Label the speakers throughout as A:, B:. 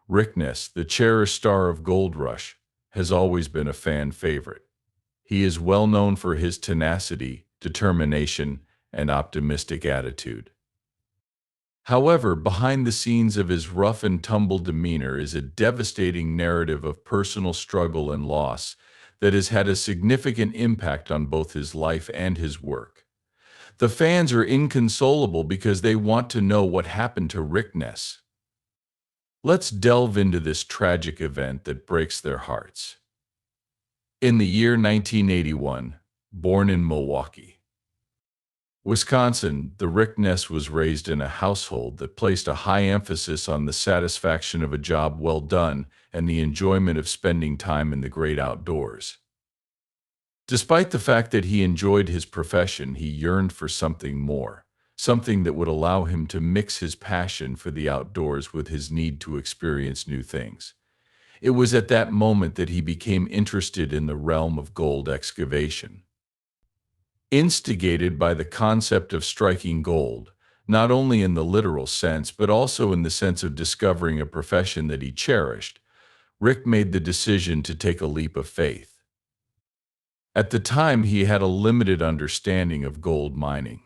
A: Rick Ness, the cherished star of Gold Rush, has always been a fan favorite. He is well known for his tenacity, determination, and optimistic attitude. However, behind the scenes of his rough-and-tumble demeanor is a devastating narrative of personal struggle and loss that has had a significant impact on both his life and his work. The fans are inconsolable because they want to know what happened to Rick Ness. Let's delve into this tragic event that breaks their hearts. In the year 1981, born in Milwaukee, Wisconsin, the Rick Ness was raised in a household that placed a high emphasis on the satisfaction of a job well done and the enjoyment of spending time in the great outdoors. Despite the fact that he enjoyed his profession, he yearned for something more, something that would allow him to mix his passion for the outdoors with his need to experience new things. It was at that moment that he became interested in the realm of gold excavation. Instigated by the concept of striking gold, not only in the literal sense but also in the sense of discovering a profession that he cherished, Rick made the decision to take a leap of faith. At the time, he had a limited understanding of gold mining,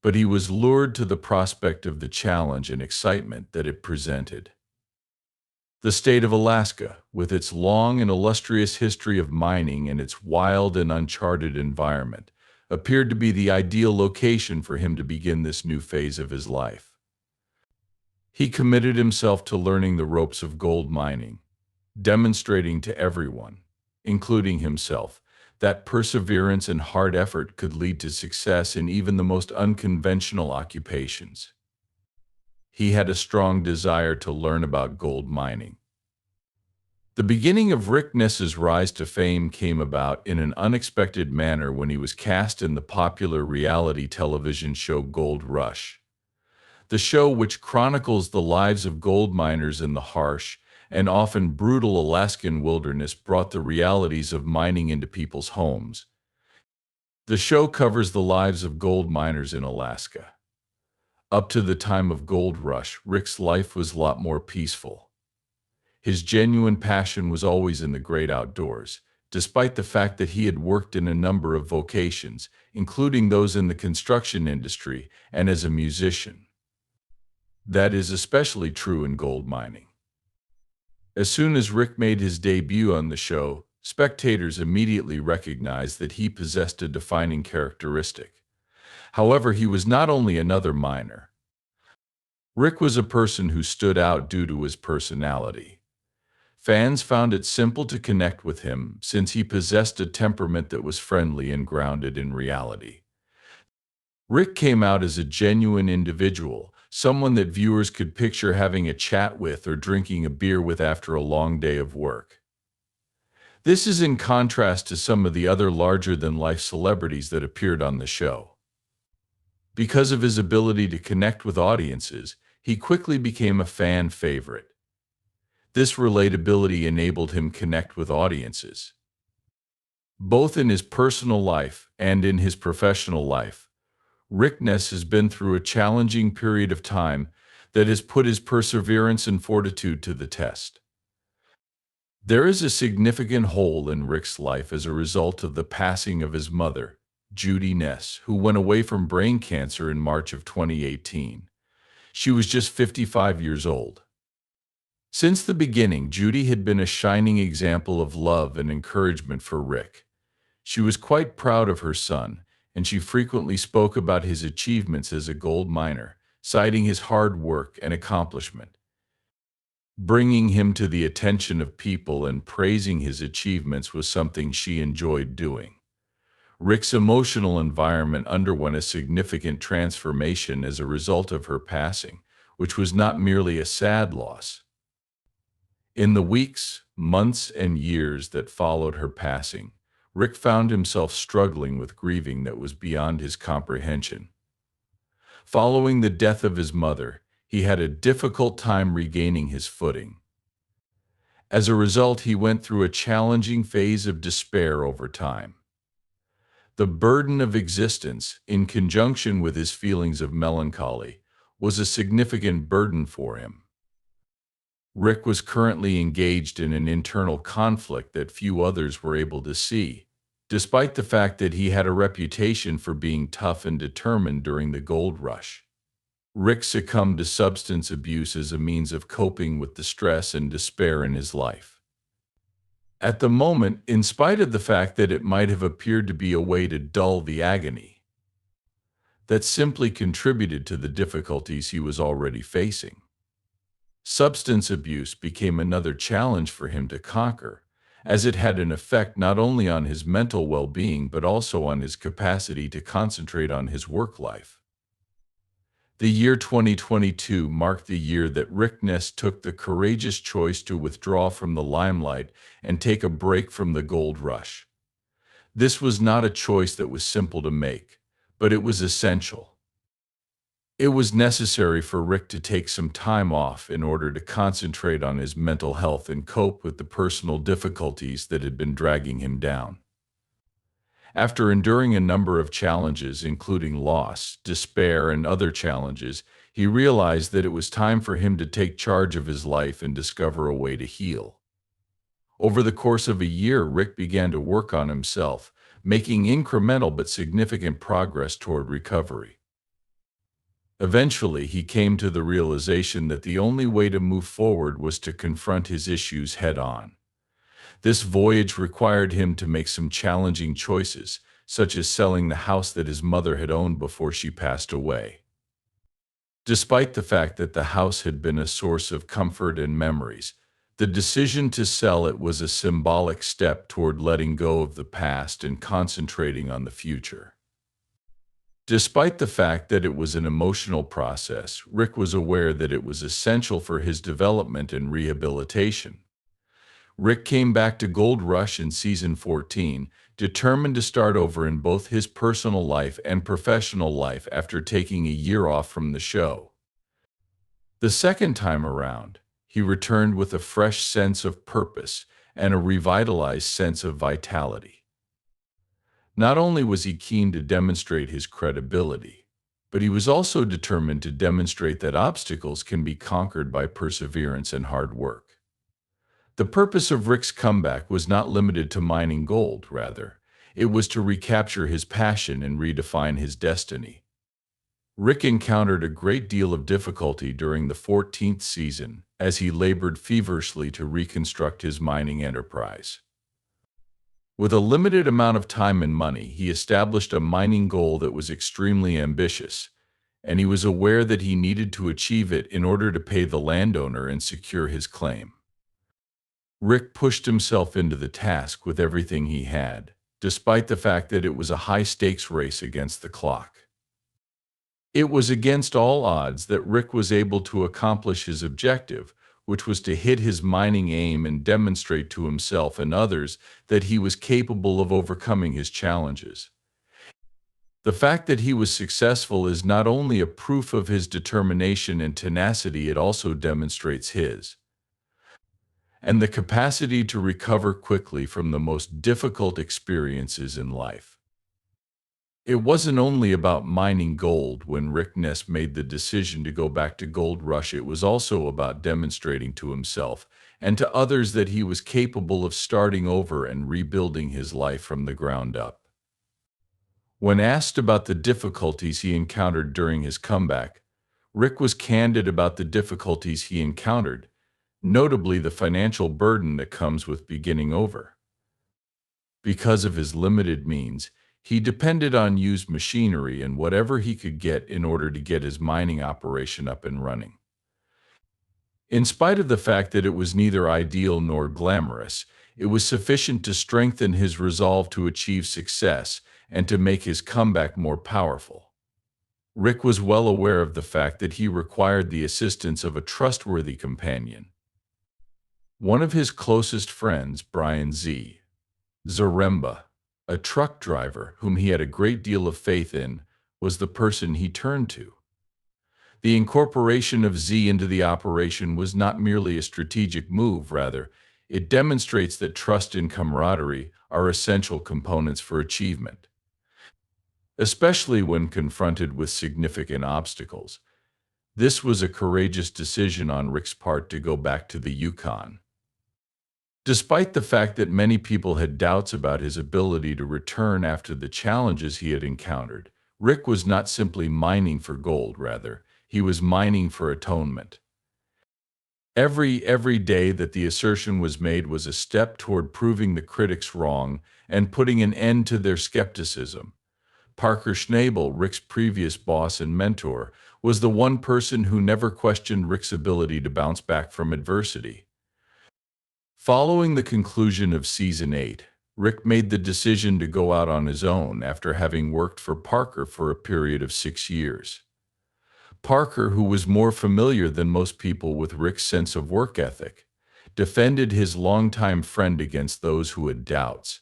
A: but he was lured to the prospect of the challenge and excitement that it presented. The state of Alaska, with its long and illustrious history of mining and its wild and uncharted environment, appeared to be the ideal location for him to begin this new phase of his life. He committed himself to learning the ropes of gold mining, demonstrating to everyone, including himself, that perseverance and hard effort could lead to success in even the most unconventional occupations. He had a strong desire to learn about gold mining. The beginning of Rick Ness's rise to fame came about in an unexpected manner when he was cast in the popular reality television show Gold Rush. The show, which chronicles the lives of gold miners in the harsh and often brutal Alaskan wilderness, brought the realities of mining into people's homes. The show covers the lives of gold miners in Alaska. Up to the time of Gold Rush, Rick's life was a lot more peaceful. His genuine passion was always in the great outdoors, despite the fact that he had worked in a number of vocations, including those in the construction industry and as a musician. That is especially true in gold mining. As soon as Rick made his debut on the show, spectators immediately recognized that he possessed a defining characteristic. However, he was not only another miner. Rick was a person who stood out due to his personality. Fans found it simple to connect with him since he possessed a temperament that was friendly and grounded in reality. Rick came out as a genuine individual, someone that viewers could picture having a chat with or drinking a beer with after a long day of work. This is in contrast to some of the other larger-than-life celebrities that appeared on the show. Because of his ability to connect with audiences, he quickly became a fan favorite. This relatability enabled him to connect with audiences, both in his personal life and in his professional life. Rick Ness has been through a challenging period of time that has put his perseverance and fortitude to the test. There is a significant hole in Rick's life as a result of the passing of his mother, Judy Ness, who went away from brain cancer in March of 2018. She was just 55 years old. Since the beginning, Judy had been a shining example of love and encouragement for Rick. She was quite proud of her son, and she frequently spoke about his achievements as a gold miner, citing his hard work and accomplishment. Bringing him to the attention of people and praising his achievements was something she enjoyed doing. Rick's emotional environment underwent a significant transformation as a result of her passing, which was not merely a sad loss. In the weeks, months, and years that followed her passing, Rick found himself struggling with grieving that was beyond his comprehension. Following the death of his mother, he had a difficult time regaining his footing. As a result, he went through a challenging phase of despair over time. The burden of existence, in conjunction with his feelings of melancholy, was a significant burden for him. Rick was currently engaged in an internal conflict that few others were able to see, despite the fact that he had a reputation for being tough and determined during the gold rush. Rick succumbed to substance abuse as a means of coping with the stress and despair in his life. At the moment, in spite of the fact that it might have appeared to be a way to dull the agony, that simply contributed to the difficulties he was already facing. Substance abuse became another challenge for him to conquer, as it had an effect not only on his mental well-being but also on his capacity to concentrate on his work life. The year 2022 marked the year that Rick Ness took the courageous choice to withdraw from the limelight and take a break from the gold rush. This was not a choice that was simple to make, but it was essential. It was necessary for Rick to take some time off in order to concentrate on his mental health and cope with the personal difficulties that had been dragging him down. After enduring a number of challenges, including loss, despair, and other challenges, he realized that it was time for him to take charge of his life and discover a way to heal. Over the course of a year, Rick began to work on himself, making incremental but significant progress toward recovery. Eventually, he came to the realization that the only way to move forward was to confront his issues head-on. This voyage required him to make some challenging choices, such as selling the house that his mother had owned before she passed away. Despite the fact that the house had been a source of comfort and memories, the decision to sell it was a symbolic step toward letting go of the past and concentrating on the future. Despite the fact that it was an emotional process, Rick was aware that it was essential for his development and rehabilitation. Rick came back to Gold Rush in season 14, determined to start over in both his personal life and professional life after taking a year off from the show. The second time around, he returned with a fresh sense of purpose and a revitalized sense of vitality. Not only was he keen to demonstrate his credibility, but he was also determined to demonstrate that obstacles can be conquered by perseverance and hard work. The purpose of Rick's comeback was not limited to mining gold, rather, it was to recapture his passion and redefine his destiny. Rick encountered a great deal of difficulty during the 14th season as he labored feverishly to reconstruct his mining enterprise. With a limited amount of time and money, he established a mining goal that was extremely ambitious, and he was aware that he needed to achieve it in order to pay the landowner and secure his claim. Rick pushed himself into the task with everything he had, despite the fact that it was a high-stakes race against the clock. It was against all odds that Rick was able to accomplish his objective, which was to hit his mining aim and demonstrate to himself and others that he was capable of overcoming his challenges. The fact that he was successful is not only a proof of his determination and tenacity, it also demonstrates his and the capacity to recover quickly from the most difficult experiences in life. It wasn't only about mining gold when Rick Ness made the decision to go back to Gold Rush. It was also about demonstrating to himself and to others that he was capable of starting over and rebuilding his life from the ground up. When asked about the difficulties he encountered during his comeback, Rick was candid about the difficulties he encountered, notably the financial burden that comes with beginning over. Because of his limited means, he depended on used machinery and whatever he could get in order to get his mining operation up and running. In spite of the fact that it was neither ideal nor glamorous, it was sufficient to strengthen his resolve to achieve success and to make his comeback more powerful. Rick was well aware of the fact that he required the assistance of a trustworthy companion. One of his closest friends, Brian Z. Zaremba, a truck driver whom he had a great deal of faith in, was the person he turned to. The incorporation of Z into the operation was not merely a strategic move, rather, it demonstrates that trust and camaraderie are essential components for achievement. Especially when confronted with significant obstacles, This was a courageous decision on Rick's part to go back to the Yukon. Despite the fact that many people had doubts about his ability to return after the challenges he had encountered, Rick was not simply mining for gold, rather, he was mining for atonement. Every day that the assertion was made was a step toward proving the critics wrong and putting an end to their skepticism. Parker Schnabel, Rick's previous boss and mentor, was the one person who never questioned Rick's ability to bounce back from adversity. Following the conclusion of Season 8, Rick made the decision to go out on his own after having worked for Parker for a period of 6 years. Parker, who was more familiar than most people with Rick's sense of work ethic, defended his longtime friend against those who had doubts.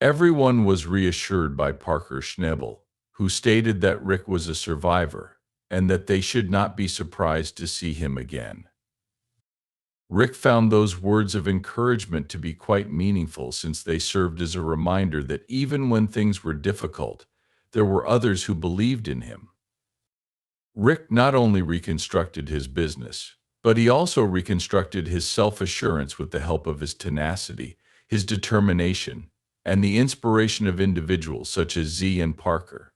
A: Everyone was reassured by Parker Schnabel, who stated that Rick was a survivor and that they should not be surprised to see him again. Rick found those words of encouragement to be quite meaningful, since they served as a reminder that even when things were difficult, there were others who believed in him. Rick not only reconstructed his business, but he also reconstructed his self-assurance with the help of his tenacity, his determination, and the inspiration of individuals such as Z and Parker.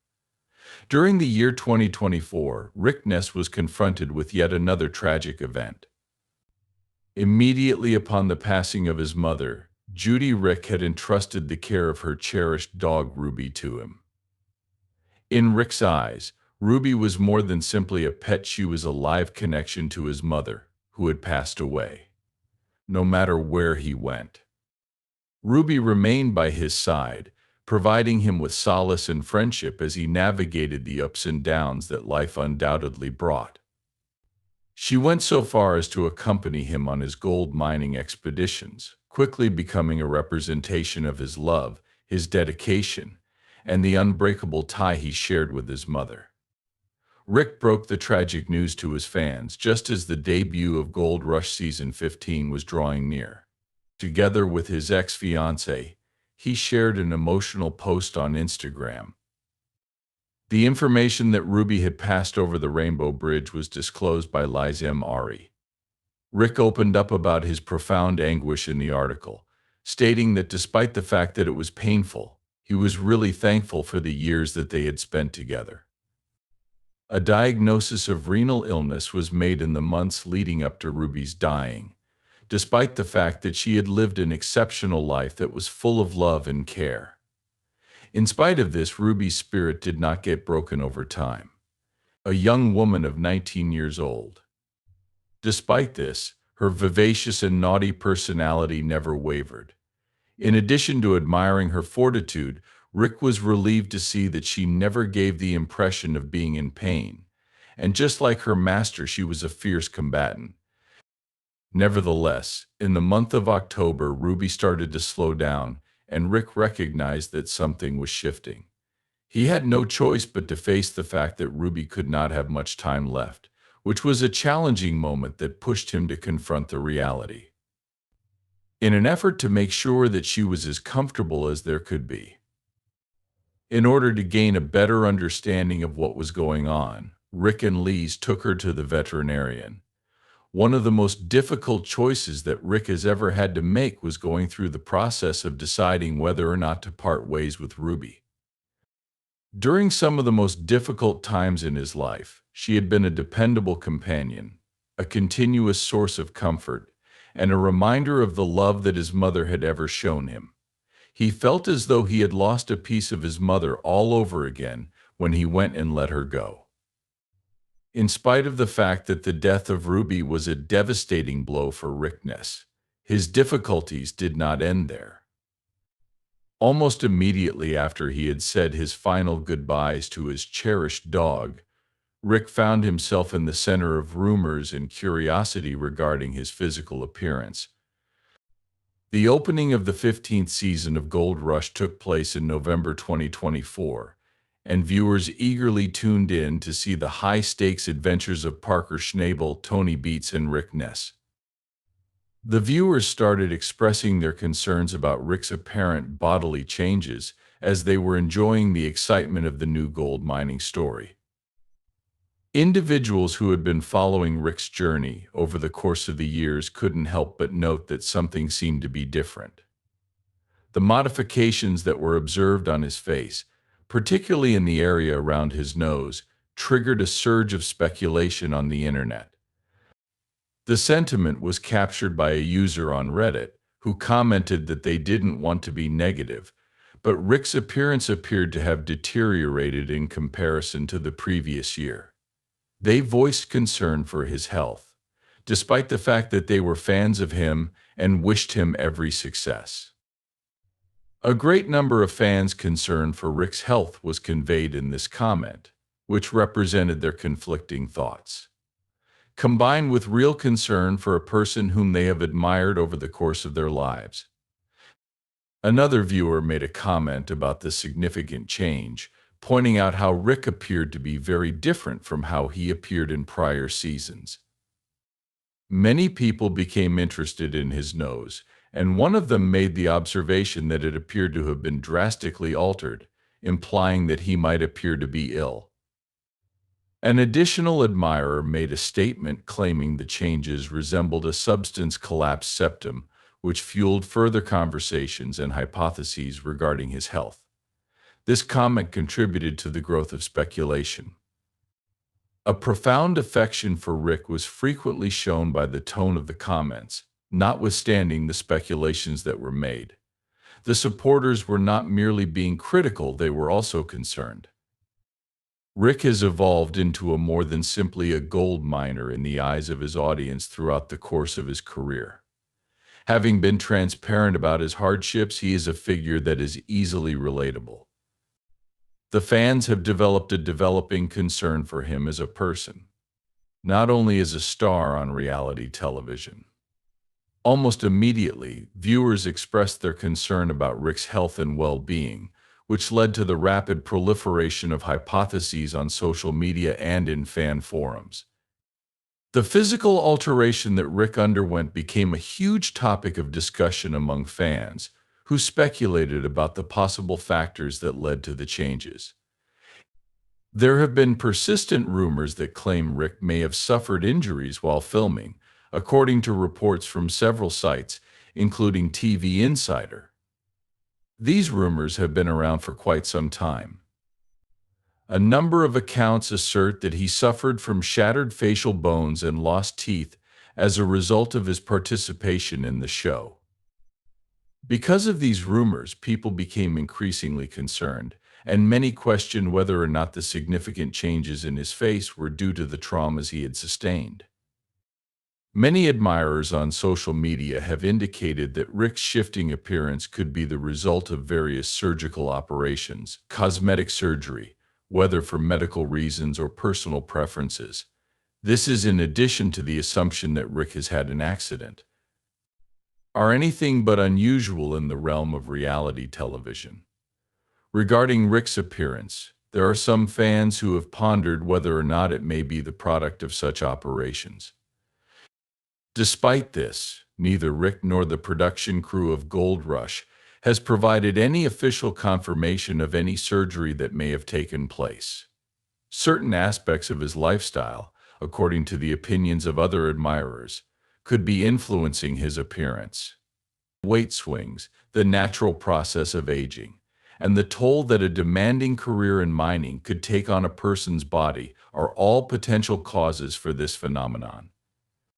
A: During the year 2024, Rick Ness was confronted with yet another tragic event. Immediately upon the passing of his mother, Judy, Rick had entrusted the care of her cherished dog Ruby to him. In Rick's eyes, Ruby was more than simply a pet. She was a live connection to his mother, who had passed away. No matter where he went, Ruby remained by his side, providing him with solace and friendship as he navigated the ups and downs that life undoubtedly brought. She went so far as to accompany him on his gold mining expeditions, quickly becoming a representation of his love, his dedication, and the unbreakable tie he shared with his mother. Rick broke the tragic news to his fans just as the debut of Gold Rush Season 15 was drawing near. Together with his ex-fiancée, he shared an emotional post on Instagram. The information that Ruby had passed over the Rainbow Bridge was disclosed by Liz M. Ari. Rick opened up about his profound anguish in the article, stating that despite the fact that it was painful, he was really thankful for the years that they had spent together. A diagnosis of renal illness was made in the months leading up to Ruby's dying, despite the fact that she had lived an exceptional life that was full of love and care. In spite of this, Ruby's spirit did not get broken over time. A young woman of 19 years old. Despite this, her vivacious and naughty personality never wavered. In addition to admiring her fortitude, Rick was relieved to see that she never gave the impression of being in pain, and just like her master, she was a fierce combatant. Nevertheless, in the month of October, Ruby started to slow down, and Rick recognized that something was shifting. He had no choice but to face the fact that Ruby could not have much time left, which was a challenging moment that pushed him to confront the reality. In an effort to make sure that she was as comfortable as there could be, in order to gain a better understanding of what was going on, Rick and Liz took her to the veterinarian. One of the most difficult choices that Rick has ever had to make was going through the process of deciding whether or not to part ways with Ruby. During some of the most difficult times in his life, she had been a dependable companion, a continuous source of comfort, and a reminder of the love that his mother had ever shown him. He felt as though he had lost a piece of his mother all over again when he went and let her go. In spite of the fact that the death of Ruby was a devastating blow for Rick Ness, his difficulties did not end there. Almost immediately after he had said his final goodbyes to his cherished dog, Rick found himself in the center of rumors and curiosity regarding his physical appearance. The opening of the 15th season of Gold Rush took place in November 2024, and viewers eagerly tuned in to see the high-stakes adventures of Parker Schnabel, Tony Beats, and Rick Ness. The viewers started expressing their concerns about Rick's apparent bodily changes as they were enjoying the excitement of the new gold mining story. Individuals who had been following Rick's journey over the course of the years couldn't help but note that something seemed to be different. The modifications that were observed on his face, particularly in the area around his nose, triggered a surge of speculation on the internet. The sentiment was captured by a user on Reddit who commented that they didn't want to be negative, but Rick's appearance appeared to have deteriorated in comparison to the previous year. They voiced concern for his health, despite the fact that they were fans of him and wished him every success. A great number of fans' concern for Rick's health was conveyed in this comment, which represented their conflicting thoughts. Combined with real concern for a person whom they have admired over the course of their lives. Another viewer made a comment about the significant change, pointing out how Rick appeared to be very different from how he appeared in prior seasons. Many people became interested in his nose, and one of them made the observation that it appeared to have been drastically altered, implying that he might appear to be ill. An additional admirer made a statement claiming the changes resembled a substance collapse septum, which fueled further conversations and hypotheses regarding his health. This comment contributed to the growth of speculation. A profound affection for Rick was frequently shown by the tone of the comments, notwithstanding the speculations that were made. The supporters were not merely being critical, they were also concerned. Rick has evolved into a more than simply a gold miner in the eyes of his audience throughout the course of his career. Having been transparent about his hardships, he is a figure that is easily relatable. The fans have developed a developing concern for him as a person, not only as a star on reality television. Almost immediately, viewers expressed their concern about Rick's health and well-being, which led to the rapid proliferation of hypotheses on social media and in fan forums. The physical alteration that Rick underwent became a huge topic of discussion among fans, who speculated about the possible factors that led to the changes. There have been persistent rumors that claim Rick may have suffered injuries while filming, according to reports from several sites, including TV Insider. These rumors have been around for quite some time. A number of accounts assert that he suffered from shattered facial bones and lost teeth as a result of his participation in the show. Because of these rumors, people became increasingly concerned, and many questioned whether or not the significant changes in his face were due to the traumas he had sustained. Many admirers on social media have indicated that Rick's shifting appearance could be the result of various surgical operations, cosmetic surgery, whether for medical reasons or personal preferences. This is in addition to the assumption that Rick has had an accident, are anything but unusual in the realm of reality television. Regarding Rick's appearance, there are some fans who have pondered whether or not it may be the product of such operations. Despite this, neither Rick nor the production crew of Gold Rush has provided any official confirmation of any surgery that may have taken place. Certain aspects of his lifestyle, according to the opinions of other admirers, could be influencing his appearance. Weight swings, the natural process of aging, and the toll that a demanding career in mining could take on a person's body are all potential causes for this phenomenon.